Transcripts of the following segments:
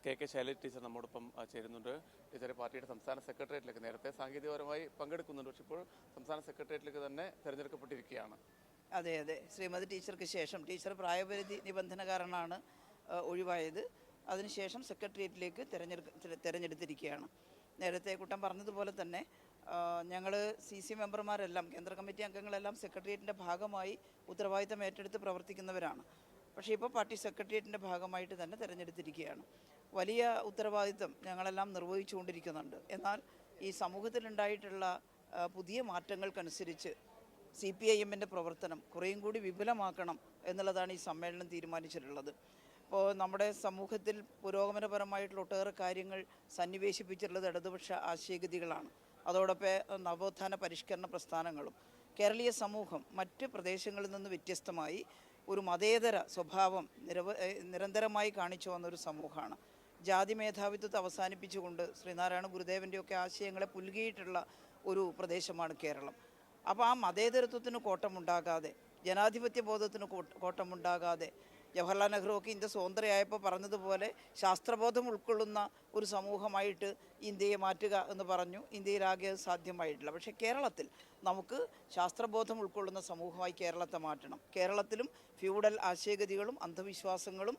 K Shailaja teacher നമ്മോടൊപ്പം ചേരുന്നുണ്ട്. ടീച്ചറെ പാർട്ടിയുടെ സംസ്ഥാന സെക്രട്ടേറിയറ്റിലേക്ക് നേരത്തെ സാങ്കേതികപരമായി പങ്കെടുക്കുന്നുണ്ട്, പക്ഷെ ഇപ്പോൾ സംസ്ഥാന സെക്രട്ടേറിയറ്റിലേക്ക് തന്നെ തിരഞ്ഞെടുക്കപ്പെട്ടിരിക്കുകയാണ്. അതെ അതെ, ശ്രീമതി ടീച്ചർക്ക് ശേഷം ടീച്ചർ പ്രായപരിധി നിബന്ധന കാരണമാണ് ഒഴിവായത്. അതിനുശേഷം സെക്രട്ടേറിയറ്റിലേക്ക് തിരഞ്ഞെടുത്തിരിക്കുകയാണ്. നേരത്തെ കുട്ടൻ പറഞ്ഞതുപോലെ തന്നെ ഞങ്ങൾ CC മെമ്പർമാരെല്ലാം, കേന്ദ്ര കമ്മിറ്റി അംഗങ്ങളെല്ലാം സെക്രട്ടേറിയറ്റിൻ്റെ ഭാഗമായി ഉത്തരവാദിത്തം ഏറ്റെടുത്ത് പ്രവർത്തിക്കുന്നവരാണ്. പക്ഷേ ഇപ്പോൾ പാർട്ടി സെക്രട്ടേറിയറ്റിൻ്റെ ഭാഗമായിട്ട് തന്നെ തിരഞ്ഞെടുത്തിരിക്കുകയാണ്. വലിയ ഉത്തരവാദിത്തം ഞങ്ങളെല്ലാം നിർവഹിച്ചുകൊണ്ടിരിക്കുന്നുണ്ട്. എന്നാൽ ഈ സമൂഹത്തിലുണ്ടായിട്ടുള്ള പുതിയ മാറ്റങ്ങൾക്കനുസരിച്ച് CPIMൻ്റെ പ്രവർത്തനം കുറേയും കൂടി വിപുലമാക്കണം എന്നുള്ളതാണ് ഈ സമ്മേളനം തീരുമാനിച്ചിട്ടുള്ളത്. ഇപ്പോൾ നമ്മുടെ സമൂഹത്തിൽ പുരോഗമനപരമായിട്ടുള്ള ഒട്ടേറെ കാര്യങ്ങൾ സന്നിവേശിപ്പിച്ചിട്ടുള്ളത് ഇടതുപക്ഷ ആശയഗതികളാണ്. അതോടൊപ്പം നവോത്ഥാന പരിഷ്കരണ പ്രസ്ഥാനങ്ങളും. കേരളീയ സമൂഹം മറ്റ് പ്രദേശങ്ങളിൽ നിന്ന് വ്യത്യസ്തമായി ഒരു മതേതര സ്വഭാവം നിരന്തരമായി കാണിച്ചു വന്നൊരു സമൂഹമാണ്. ജാതി മേധാവിത്വത്തെ അവസാനിപ്പിച്ചുകൊണ്ട് ശ്രീനാരായണ ഗുരുദേവൻ്റെയൊക്കെ ആശയങ്ങളെ പുൽകിയിട്ടുള്ള ഒരു പ്രദേശമാണ് കേരളം. അപ്പോൾ ആ മതേതരത്വത്തിന് കോട്ടമുണ്ടാകാതെ, ജനാധിപത്യ ബോധത്തിന് കോട്ടമുണ്ടാകാതെ, ജവഹർലാൽ നെഹ്റു ഒക്കെ ഇന്ത്യ സ്വതന്ത്രയായപ്പോൾ പറഞ്ഞതുപോലെ ശാസ്ത്രബോധം ഉൾക്കൊള്ളുന്ന ഒരു സമൂഹമായിട്ട് ഇന്ത്യയെ മാറ്റുക എന്ന് പറഞ്ഞു. ഇന്ത്യയിലാകെ അത് സാധ്യമായിട്ടില്ല. പക്ഷേ കേരളത്തിൽ നമുക്ക് ശാസ്ത്രബോധം ഉൾക്കൊള്ളുന്ന സമൂഹമായി കേരളത്തെ മാറ്റണം. കേരളത്തിലും ഫ്യൂഡൽ ആശയഗതികളും അന്ധവിശ്വാസങ്ങളും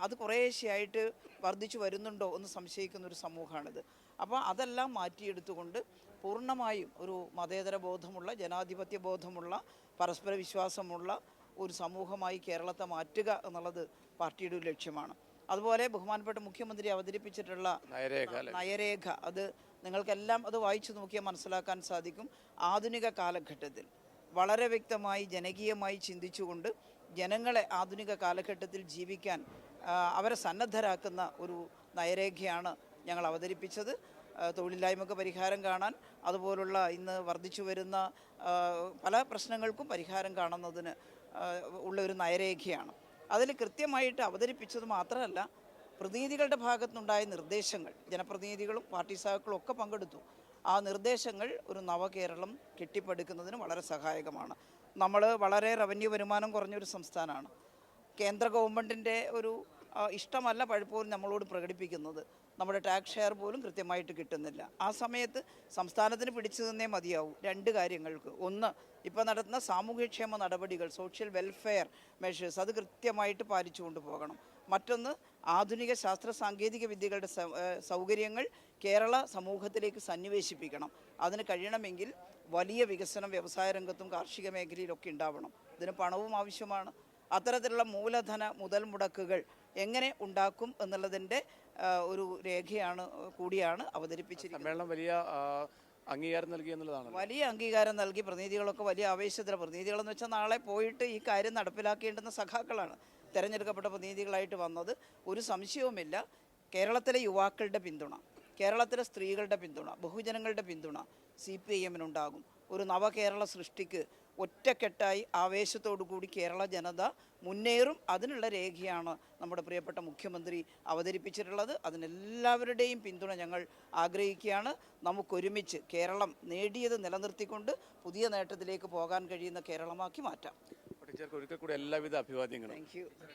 അത് കുറേശ്ശെയായിട്ട് വർദ്ധിച്ചു വരുന്നുണ്ടോ എന്ന് സംശയിക്കുന്ന ഒരു സമൂഹമാണിത്. അപ്പോൾ അതെല്ലാം മാറ്റിയെടുത്തുകൊണ്ട് പൂർണ്ണമായും ഒരു മതേതര ബോധമുള്ള, ജനാധിപത്യ ബോധമുള്ള, പരസ്പര വിശ്വാസമുള്ള ഒരു സമൂഹമായി കേരളത്തെ മാറ്റുക എന്നുള്ളത് പാർട്ടിയുടെ ഒരു ലക്ഷ്യമാണ്. അതുപോലെ ബഹുമാനപ്പെട്ട മുഖ്യമന്ത്രി അവതരിപ്പിച്ചിട്ടുള്ള നയരേഖ, അത് നിങ്ങൾക്കെല്ലാം അത് വായിച്ചു നോക്കിയാൽ മനസ്സിലാക്കാൻ സാധിക്കും. ആധുനിക കാലഘട്ടത്തിൽ വളരെ വ്യക്തമായി ജനകീയമായി ചിന്തിച്ചുകൊണ്ട് ജനങ്ങളെ ആധുനിക കാലഘട്ടത്തിൽ ജീവിക്കാൻ അവരെ സന്നദ്ധരാക്കുന്ന ഒരു നയരേഖയാണ് ഞങ്ങൾ അവതരിപ്പിച്ചത്. തൊഴിലില്ലായ്മക്ക് പരിഹാരം കാണാൻ, അതുപോലുള്ള ഇന്ന് വർദ്ധിച്ചു വരുന്ന പല പ്രശ്നങ്ങൾക്കും പരിഹാരം കാണുന്നതിന് ഉള്ള ഒരു നയരേഖയാണ്. അതിൽ കൃത്യമായിട്ട് അവതരിപ്പിച്ചത് മാത്രമല്ല, പ്രതിനിധികളുടെ ഭാഗത്തുനിന്നുണ്ടായ നിർദ്ദേശങ്ങൾ, ജനപ്രതിനിധികളും പാർട്ടി സഹാക്കളും ഒക്കെ പങ്കെടുത്തു. ആ നിർദ്ദേശങ്ങൾ ഒരു നവകേരളം കെട്ടിപ്പടുക്കുന്നതിന് വളരെ സഹായകമാണ്. നമ്മൾ വളരെ റവന്യൂ വരുമാനം കുറഞ്ഞൊരു സംസ്ഥാനമാണ്. കേന്ദ്ര ഗവൺമെൻറ്റിൻ്റെ ഒരു ഇഷ്ടമല്ല പലപ്പോഴും നമ്മളോട് പ്രകടിപ്പിക്കുന്നത്. നമ്മുടെ ടാക്സ് ഷെയർ പോലും കൃത്യമായിട്ട് കിട്ടുന്നില്ല. ആ സമയത്ത് സംസ്ഥാനത്തിന് പിടിച്ചു നിന്നേ മതിയാവും രണ്ട് കാര്യങ്ങൾക്ക്. ഒന്ന്, ഇപ്പോൾ നടത്തുന്ന സാമൂഹ്യക്ഷേമ നടപടികൾ, സോഷ്യൽ വെൽഫെയർ മെഷേഴ്സ്, അത് കൃത്യമായിട്ട് പാലിച്ചുകൊണ്ട് പോകണം. മറ്റൊന്ന്, ആധുനിക ശാസ്ത്ര സാങ്കേതിക വിദ്യകളുടെ സൗകര്യങ്ങൾ കേരള സമൂഹത്തിലേക്ക് സന്നിവേശിപ്പിക്കണം. അതിന് കഴിയണമെങ്കിൽ വലിയ വികസനം വ്യവസായ രംഗത്തും കാർഷിക മേഖലയിലൊക്കെ ഉണ്ടാവണം. ഇതിന് പണവും ആവശ്യമാണ്. അത്തരത്തിലുള്ള മൂലധന മുതൽ മുടക്കുകൾ എങ്ങനെ ഉണ്ടാക്കും എന്നുള്ളതിൻ്റെ ഒരു രേഖയാണ് കൂടിയാണ് അവതരിപ്പിച്ചിരിക്കുന്നത്. സമ്മേളനം വലിയ അംഗീകാരം നൽകി എന്നുള്ളതാണ്. വലിയ അംഗീകാരം നൽകി. പ്രതിനിധികളൊക്കെ വലിയ ആവേശത്തില. പ്രതിനിധികളെന്ന് വെച്ചാൽ നാളെ പോയിട്ട് ഈ കാര്യം നടപ്പിലാക്കേണ്ടുന്ന സഖാക്കളാണ് തിരഞ്ഞെടുക്കപ്പെട്ട പ്രതിനിധികളായിട്ട് വന്നത്. ഒരു സംശയവുമില്ല. കേരളത്തിലെ യുവാക്കളുടെ പിന്തുണ, കേരളത്തിലെ സ്ത്രീകളുടെ പിന്തുണ, ബഹുജനങ്ങളുടെ പിന്തുണ CPIMനുണ്ടാകും. ഒരു നവകേരള സൃഷ്ടിക്ക് ഒറ്റക്കെട്ടായി ആവേശത്തോടു കൂടി കേരള ജനത മുന്നേറും. അതിനുള്ള രേഖയാണ് നമ്മുടെ പ്രിയപ്പെട്ട മുഖ്യമന്ത്രി അവതരിപ്പിച്ചിട്ടുള്ളത്. അതിനെല്ലാവരുടെയും പിന്തുണ ഞങ്ങൾ ആഗ്രഹിക്കുകയാണ്. നമുക്കൊരുമിച്ച് കേരളം നേടിയത് നിലനിർത്തിക്കൊണ്ട് പുതിയ നേട്ടത്തിലേക്ക് പോകാൻ കഴിയുന്ന കേരളമാക്കി മാറ്റാം. ടീച്ചർക്ക് ഒരിക്കൽ കൂടി എല്ലാവിധ അഭിവാദ്യങ്ങളും. Thank you.